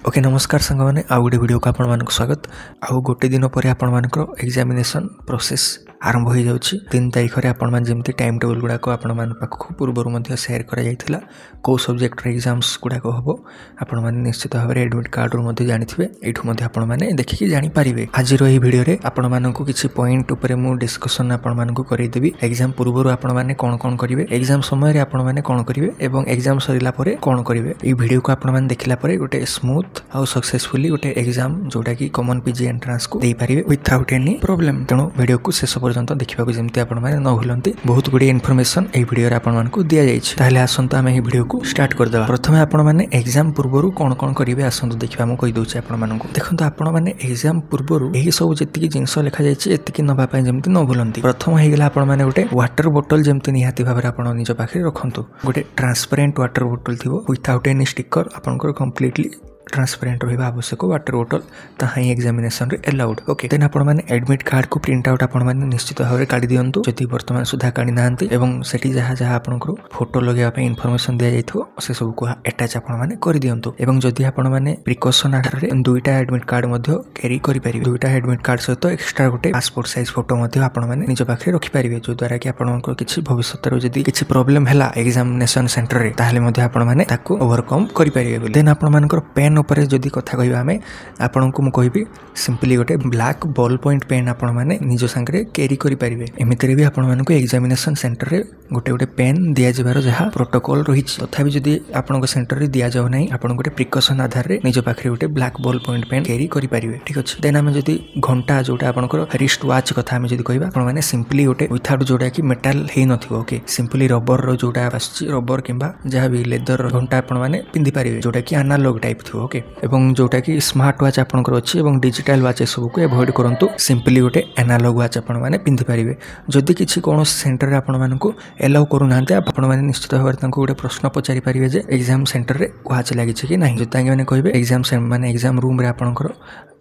Okay नमस्कार सांग मैंने आउ गोटे वीडियो को आपण मानक स्वागत। आउ गोटे दिन पर आपण मानकर एग्जामिनेशन प्रोसेस आरंभ हो जाउछि। 3 तारिख रे आपण मान जेमति टाइम टेबल गुडा को आपण मान पाखु पूर्वरु मध्ये शेयर करा जायथिला। को सब्जेक्ट रे एग्जाम्स गुडा को हबो आपण मान निश्चित भाव रे एडमिट कार्ड रो मध्ये जानिथिबे। एठु मध्ये आपण माने देखि जानि पारिबे। आज रो एही वीडियो रे आपण मानकु किछि पॉइंट ऊपर मु डिस्कशन आपण मानकु करै देबी। एग्जाम पूर्वरु आपण माने कोन करिवे, एग्जाम समय रे आपण माने कोन करिवे एवं एग्जाम सरिला परे कोन करिवे। ए वीडियो को आपण मान देखिला परे गोटे स्मूथ आउ सक्सेसफुली गोटे एग्जाम जोटा कि कॉमन पीजी एंट्रेंस को दे पारिबे विथआउट एनी प्रॉब्लम। तेणु वीडियो को शेष पर्यंत देखिबा को जेमति आपण माने न भूलंती। बहुत गुडी इन्फॉर्मेशन ए वीडियो रे आपण मान को दिया जायछि। ताहले आसंतो आमे ए वीडियो को स्टार्ट कर देबा। प्रथमे आपण माने एग्जाम पूर्वरु कोन करिवे आसंतो देखिबा मु कहि दोछि आपण मान को। देखंतो आपण माने एग्जाम पूर्वरु एही सब जेतिकी जिंस लेखा जायछि एतिकी नबा पय जेमति न भूलंती। प्रथम हे गेला आपण माने गोटे वाटर बोतल जेमति निहाती भाबरे आपण निज पाखे रखंतु। गोटे ट्रांसपेरेंट वाटर बोतल थिबो विथआउट एनी स्टिकर आपनकर कंप्लीटली ट्रांसपेरेंट रहिबा आवश्यक वाटर बोतल ताहा ही एग्जामिनेशन रे अलाउड। ओके देन आपण माने एडमिट कार्ड को प्रिंट आउट आपण माने निश्चित भाव रे काढी दियंतु जति वर्तमान सुधा काढी नांती एवं सेठी जहा आपनकर फोटो लगेबा पे इन्फॉर्मेशन दिया जाइथो से सब को अटैच आपण माने करि दियंतु। एवं जति आपण माने प्रिकॉशन आधार रे दुईटा एडमिट कार्ड मध्ये कैरी करि परिबे। दुईटा एडमिट कार्ड सहित एक्स्ट्रा गोटे पासपोर्ट साइज फोटो मध्ये आपण माने निज पाखे रखि परिबे, जो द्वारा कि आपनकर किछि भविष्यत रो जति किछि प्रॉब्लम हैला एग्जामिनेशन सेंटर रे ताहाले मध्ये आपण माने ताको ओवरकम करि परिबे। देन आपण मानकर पेन ऊपर जदि कथा कहबा हमें आपन को मु कहबी सिंपली गोटे ब्लैक बॉल पॉइंट पेन आपण माने निज संगे कैरी करि परिबे। एमितरे भी आपण मानको एग्जामिनेशन सेंटर रे गोटे पेन दिया जबार जहा प्रोटोकॉल रहिछि। तथापि जदि आपण को सेंटर रे दिया जाउ नै आपण गोटे प्रिकॉशन आधार रे निज पाखरे गोटे black ball point pen carry करि परिबे। ठीक अछि। देन हम जदि घंटा जोटा आपण को रिस्ट वॉच कथा हम जदि कहबा आपण माने सिंपली गोटे विथआउट जोटा कि मेटल हे नथिबो। ओके सिंपली रबर रो जोटा आछि रबर किबा जहा भी लेदर घंटा आपण माने पिंदी परिबे जोटा कि एनालॉग टाइप थिबो। ओके एवं जोटा कि स्मार्ट वॉच आपनकर अछि एवं डिजिटल वॉच सब को अवॉइड करंतु। सिंपली गोटे एनालॉग वॉच आपण माने पिंदी परिबे। जदि किछि कोनो सेंटर रे आपण मानकु एलाउ करू नांते आपण माने निश्चित भाव रे तांको गोटे प्रश्न पचारि परिबे जे एग्जाम सेंटर रे वॉच लागि छै कि नाही। जतांगे माने कहबे एग्जाम माने एग्जाम रूम रे आपनकर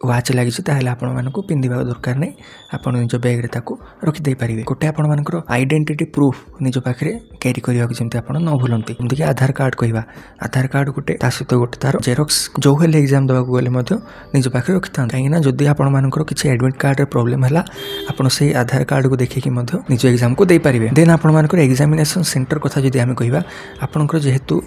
वॉच लागि छै ताहेले आपण मानकु पिंदिबा दरकार नै आपण निज बैग रे ताको रखि दे परिबे। गोटे आपण मानकर आइडेंटिटी प्रूफ निज पाखरे कैरी करिया जेमति आपण न भूलंती। जेमति कि आधार कार्ड कहबा आधार कार्ड गोटे तासहित गोटे तार जेरॉक्स जो हेले एग्जाम दबाक गले मध्ये निज पाखरे रखिथान। काहे ना जदि आपण मानकर किछि एडमिट कार्ड रे प्रॉब्लम हैला आपण से आधार कार्ड को देखि कि मध्ये निज एग्जाम को दे परिबे। देन आपण मानकर एग्जामिनेशन सेंटर कथा जदि हम कहबा आपनकर जेहेतु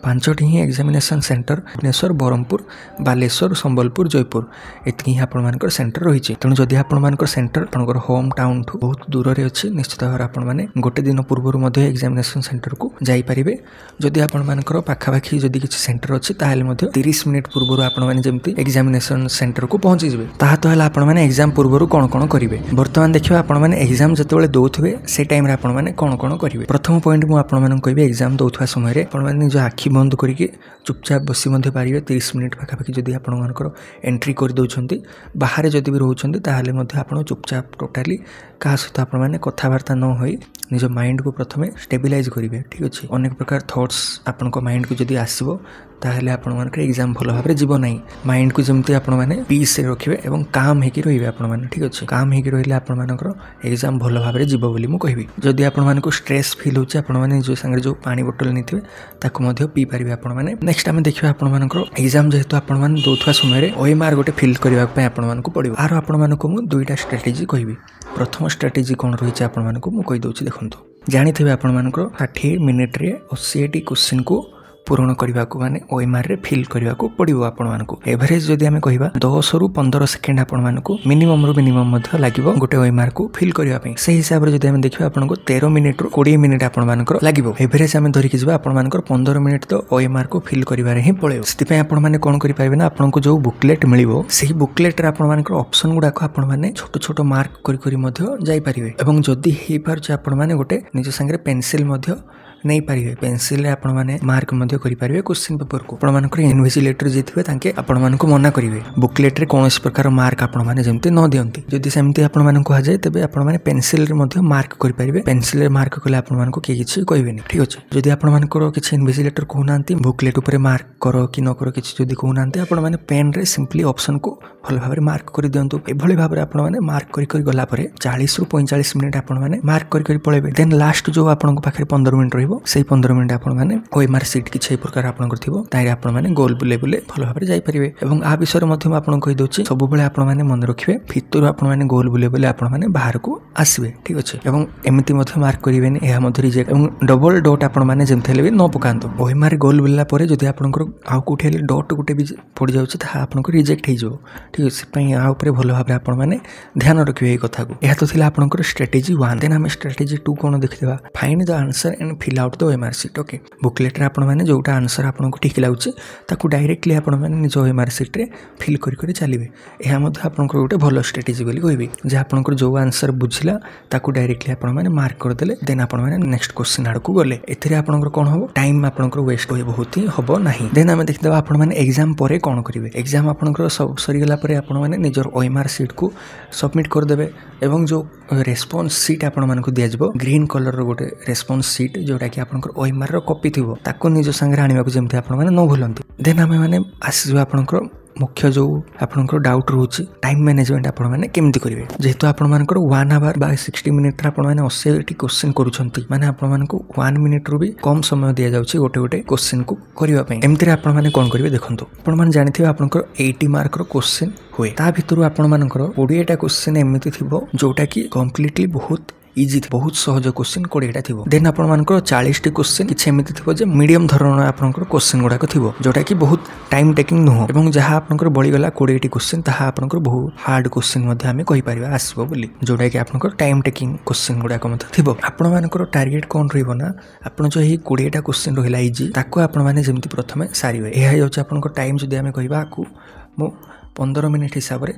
5टी ही एग्जामिनेशन सेंटर भुवनेश्वर, बरहमपुर, बालेश्वर, संबलपुर, जयपुर एतकी ही आपण मानकर सेंटर रहिछि। तणु जदि आपण मानकर सेंटर आपनकर होम टाउन ठु बहुत दूर रे अछि निश्चित भाव आपण माने गोटे दिन पूर्वरु मध्ये एग्जामिनेशन सेंटर को जाई परिबे। जदि आपण मानकर पाखा पाखी जदि किछि सेंटर अछि ताहेले मध्ये 30 मिनिट पूर्वरु आपण माने जेमति एग्जामिनेशन सेंटर को पहुंची जिवे। ताहा तो हला आपण माने एग्जाम पूर्वरु कोन करिवे। वर्तमान देखिबा आपण माने एग्जाम जतेबेले दोउथबे से टाइम रे आपण माने कोन करिवे। प्रथम पॉइंट मु आपण माने कहबे एग्जाम दोउथवा समय रे आपण माने जो आखि बंद करिके चुपचाप बसी मध्ये पारिबे। 30 मिनिट पाखा पाखी जदि आपण मानकर एंट्री कर दोछंती बाहर जदि भी रहउछंती ताहाले मध्ये आपण चुपचाप टोटली का सहित आपण माने कथावार्ता न होई निज माइंड को प्रथमे स्टेबिलाइज करिवे। ठीक अछि। अनेक प्रकार थॉट्स आपण को माइंड को जदि आसीबो ताहले आपण मानकर एग्जाम भलो भाबरे जीवो नाही। माइंड को जेमति आपण माने पीस रे रखिबे एवं काम हेकि रहिबे आपण माने। ठीक अछि। काम हेकि रहिले आपण मानकर एग्जाम भलो भाबरे जीवो बोली मु कहबी। जदि आपण मानको स्ट्रेस फील होछि आपण माने जो संगे जो पानी बोतल निथिबे ताको मध्ये पी परिबे आपण माने। नेक्स्ट हम देखिबा आपण मानकर एग्जाम जेहेतु आपण माने दोथवा समय रे ओएमआर गोटे फिल करबा पय आपण मानको पड़िबो। आरो आपण मानको मु दुईटा स्ट्रेटजी कहबी। प्रथम स्ट्रेटजी कोन रहिछि आपण मानको मु कहि दोछि देखंतु। जानिथिबे आपण मानकर 60 मिनिट रे 80 क्वेश्चन को पूर्ण करबा को माने ओएमआर रे फिल करबा को पड़िबो आपण मानको। एवरेज जदि हमें कहबा 10 रु 15 सेकंड आपण मानको मिनिमम रु मिनिमम मध्ये लागिबो गोटे ओएमआर को फिल करबा पई। सही हिसाब रे जदि हम देखिबा आपण को 13 मिनिट रु 20 मिनिट आपण मानकर लागिबो। एवरेज हम धरि कि जिबा आपण मानकर 15 मिनिट तो ओएमआर को फिल करिबा रे ही पळेबो। स्थिति पे आपण माने कोन करि पाइबे ना आपण को जो बुकलेट मिलिबो सही बुकलेट रे आपण मानकर ऑप्शन गुडा को आपण माने छोट छोट मार्क करि मध्ये जाई परिबे। एवं जदि हे पार छ आपण माने गोटे निज संगे पेंसिल मध्ये नहीं पारिबे। पेंसिल रे आपण माने मार्क मध्ये करि पारिबे क्वेश्चन पेपर को। आपण मानकर इन्विजिलेटर जेथिबे तांके आपण मानको मना करिवे बुकलेट रे कोनोस प्रकार मार्क आपण माने जेमते न दियंती। जदि सेमती आपण मानको हा जाय तबे आपण माने पेंसिल रे मध्ये मार्क करि पारिबे। पेंसिल रे मार्क कले आपण मानको के किछि कहबेनी। ठीक अछि। जदि आपण मानकर किछि इन्विजिलेटर कहउनांती बुकलेट ऊपर मार्क करो कि न करो किछि जदि कहउनांती आपण माने पेन रे सिंपली ऑप्शन को भल भाबरे मार्क करि दियंतु। ए भली भाबरे आपण माने मार्क करि गला परे 40 रु 45 मिनिट आपण माने मार्क करि पळेबे। देन लास्ट जो आपण को पाखरे 15 मिनिट रहइबो से 15 मिनट आपने ओएमआर सीट किसी प्रकार आपंकर आपने गोल बुले बुले भल भाव जापरेंगे। और आ विषय में आपको कहीदे सब आपने मन रखिए भितर आपने गोल बुले बुले आपने बाहर को आसवे ठीक अच्छे। और एमती मार्क करेंगे यह रिजेक्ट और डबल डॉट आपने जमी भी न पकातु। ओएमआर गोल बुलला जब आपंकर आउ कौटे डॉट गोटे भी पड़ जाए आपको रिजेक्ट हो ठीक है। आउे भल भाव आपने ध्यान रखिए ये कथा को। यह तो थिला आपंकर स्ट्रेटेजी 1। देन आम स्ट्रेटेजी 2 कौन देखा find the answer and fill out the OMR sheet. Okay booklet आपने जोटा आंसर आपको ठीक लगे ताकू डायरेक्टली आपने निज ओएमआर सीट रे फिल कर चलिए। यह आपंकर गोटे भल स्ट्रेटेजी बोली कहबी जे आपंकर जो आंसर बुझला ताकू डायरेक्टली आपने मार्क करदे देन आपने नेक्स्ट क्वेश्चन आड़ को गले। एथिरे आपंकर कौन हम टाइम आपंकर वेस्ट बहुत ही हम ना। देन आम देखा आपने एग्जाम पर कौन करेंगे। एग्जाम आपंकर सब सरीगला आपने निजर ओएमआर सीट को सबमिट करदे एवं जो रेस्पॉन्स सीट आपको दिज्व ग्रीन कलर गोटे रेस्पॉन्स सीट जोटा कि आपंकर ओएमआर कॉपी थी ताको निज संगे आने जमी आपने न भूलती। देन आम मैंने आसीज आपंकर मुख्य जो आपंकर डाउट रोचे टाइम मैनेजमेंट आपने केमती करेंगे जेहेतु आपर 1 आवर बा 60 मिनिट आपने 80 क्वेश्चन करुँच माने आपको 1 मिनिट रू भी कम समय दि जाऊँगी गोटे गोटे क्वेश्चन को करने। एमती आपने कौन करेंगे देखो आपने जानते आपंकर 80 मार्क क्वेश्चन हुए ता भितर आपर 20टा क्वेश्चन एमती थी जोटा कि कम्प्लीटली बहुत इजी थी बहुत सहज क्वेश्चन 20टा थी। देन आपर 40टी क्वेश्चन किसी एमती थी मीडियम धरण आपंकर क्वेश्चन गुड़ाक थी जोटा कि बहुत टाइम टेकिंग नुह और जहाँ आपंकर बढ़ीगला 20टी क्वेश्चन ताहा आपंकर बहुत हार्ड क्वेश्चन आम कहीपर आसो बोली जोटा कि आपंकर टाइम टेकिंग क्वेश्चन गुड़ाक थी। आपंकर टार्गेट कौन रहा आप जो 20टा क्वेश्चन रहा इजी ताको आपने जमी प्रथम सारे यह आपंकर टाइम जब आम कह मु 15 मिनिट हिसाब से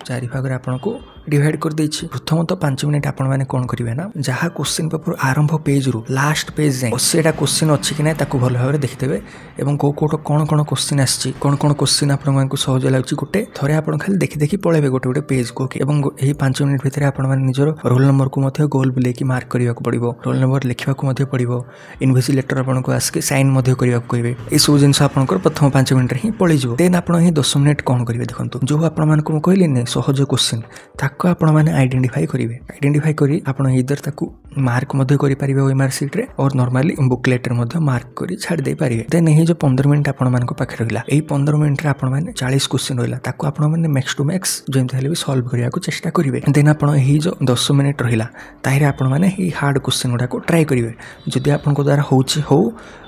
4 भाग आपको डिवाइड कर देछि। प्रथम तो 5 मिनिट आपने कौन करेंगे ना जहाँ क्वेश्चन पेपर आरंभ पेज रू लास्ट पेज जाए 80टा क्वेश्चन अच्छी कि ना भल भाव देखिदेवे और कौट कौन कौन क्वेश्चन आसी कौन कौन क्वेश्चन आपको सहज लगे गोटे थोड़े आप खाली देखी देखी पलैबे गोटे गोटे पेज को यही 5 मिनिट भितर आपने निजर रोल नंबर को गोल बुलेकी मार्क करने पड़ो रोल नंबर लिखा पड़ो इनविजिलेटर आपको आसिक साइन करने कहे ये सब जिन आपंकर प्रथम 5 मिनिट ही पलैज। देन आप 10 मिनिट कौन करेंगे देखो जो आपको कहली सहज क्वेश्चन ताको आपने आइडेंटिफाई करेंगे आइडेंटिफाई करी आपन इधर ताकू मार्क करेंगे ओएमआर सीट रे और नॉर्मली बुकलेट रे मार्क कर छाड़ दे पारे। देन यही जो 15 मिनिट आपण पाखे रहा यही 15 मिनिट रे आपण मैंने 40 क्वेश्चन रहा ताको आपण मैंने मैक्स टू मैक्स जमी भी सॉल्व करने को चेष्टा करेंगे। देन आप जो 10 मिनिट रहा ताहिर आपण मैंने हार्ड क्वेश्चन गुड़ाक ट्राए करेंगे जदि आपन द्वारा हो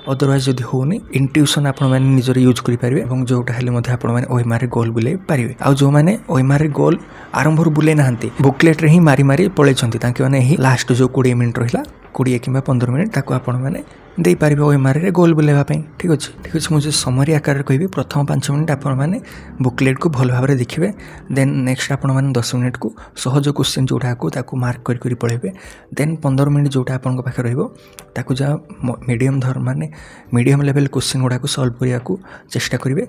अदरवाइज जदि होनी इंट्यूशन आपने निजर यूज करेंगे और जोटा हेल्ले आपने ओएमआर गोल बुले पारे। आ जो मैंने ओएमआर गोल आरंभ बुले ना बुकलेट रे ही मारी मारी पलैंती लास्ट जो 20 मिनिट रहा 20 कि 15 मिनिट ताको आपण मैंने दे पारे ओएमआर रे गोल बुलेवाई ठीक अच्छे मुझे समरी आकार कहि प्रथम 5 मिनिट आपने बुकलेट को भल भाव देखिए। देन नेक्स्ट आपने 10 मिनिट को सहज क्वेश्चन जोटा को मार्क कर पढ़े। देन 15 मिनिट जोटा आपन पाखे रहा जहाँ मीडियम धर माने मीडियम लेवल क्वेश्चन गुड़ाक सॉल्व करने को चेष्टा करेंगे।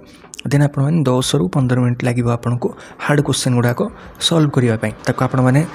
देन आप 10 रू 15 मिनिट लगे आपको हार्ड क्वेश्चन गुड़ाक सॉल्व करने आपण मैंने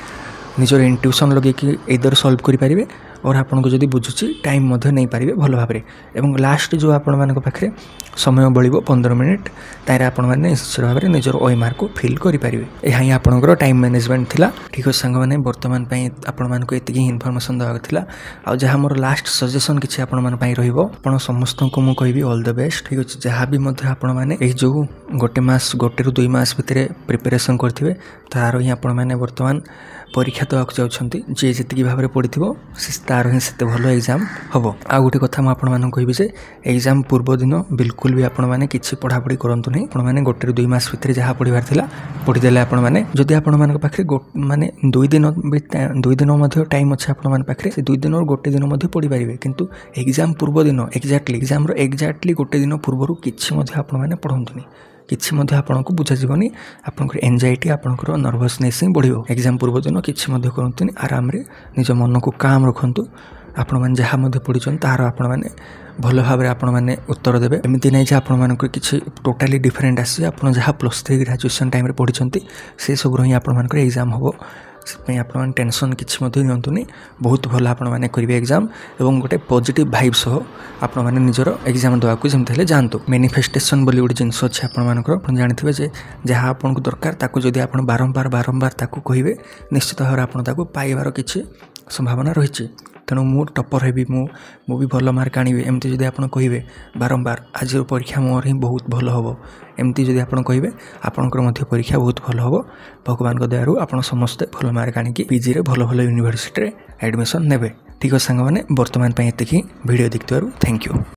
निजर इंट्यूशन लगे इधर सॉल्व करेंगे और आपको जब बुझुची टाइम नहीं पारे भल भाव में। लास्ट जो आपण पाखे समय बड़ो 15 मिनिट तार आपण मैंने निश्चित भाव में निजर ओएमआर को फिल करेंगे। यह ही आपंकर टाइम मैनेजमेंट थिला ठीक है सांग मैंने बर्तमान आपको ये इनफॉरमेशन देवाक थिला। आ जहाँ मोर लास्ट सजेशन किसी आपण समस्त को मुझे कहबी ऑल द बेस्ट ठीक अच्छे। जहाँ भी आपने जो गोटे मास गोटे 2 मास भितर प्रिपेरेसन करेंगे तार ही आपण मैंने बर्तमान परीक्षा देवाक चाहते जी जी भाव में पढ़ी तार ही से भल एग्जाम हम। आ गोटे कथा मुझे कहबी जे एग्जाम पूर्व दिन बिल्कुल भी आपण मैंने किसी पढ़ापढ़ी करंतु नहीं। आपण मैंने गोटे 2 मास भितर जहाँ पढ़ार थिला पढ़ीदे आपण मैंने जदि आपण पाखे माने 2 दिन टाइम अच्छे आपण पाखे से 2 दिन और गोटे दिन पढ़ी पारे किंतु एग्जाम पूर्व दिन एक्जाक्टली एग्जाम एक्जाक्टली गोटे दिन पूर्व किसी आपण मैंने पढ़ंतुनी किसी आपको बुझाଯିबनी आपंकर एंजाइटी आपंकर नर्भसनेस ही बढ़ो। एग्जाम पूर्व दिन किसी करतुनि आराम रे निज मन को काम रखु आपण मैंने जहाँ पढ़ी तार आपण मैंने भल भाव में आपण मैंने उत्तर देवे। एमती नहीं कि आपण किसी टोटाली डिफरेंट आसी आप जहाँ +3 ग्रेजुएशन टाइम पढ़ी से सब ही आपर एग्जाम हम से आप टेंशन किसी नियंतुनी बहुत भल आपने करेंगे एग्जाम और गोटे पॉजिटिव भाइब सह आप निजर एग्जाम देवाक जमी जातु। मैनिफेस्टेशन बोली गोटे जिनस अच्छे आप जानते जे जहाँ आपको दरकार ताकू जदि आप बारंबार ताकू कहे निश्चित भाव में आप पाइबार किसी संभावना रही। तेणु मु टपर हेबी मु भी भल मार्क आनी एमती जदि आप कहे बारंबार आज परीक्षा मोर ही बहुत भल हम एमती जदि आप कहे आपंकर परीक्षा बहुत भल हम भगवान दयारू आप समस्ते भल मार्क आनिकी पीजी रे भल भल यूनिवर्सिटी एडमिशन नेबे। ठीक है सांग मैंने बर्तमान एतिक भिडियो देखिथारु थैंक यू।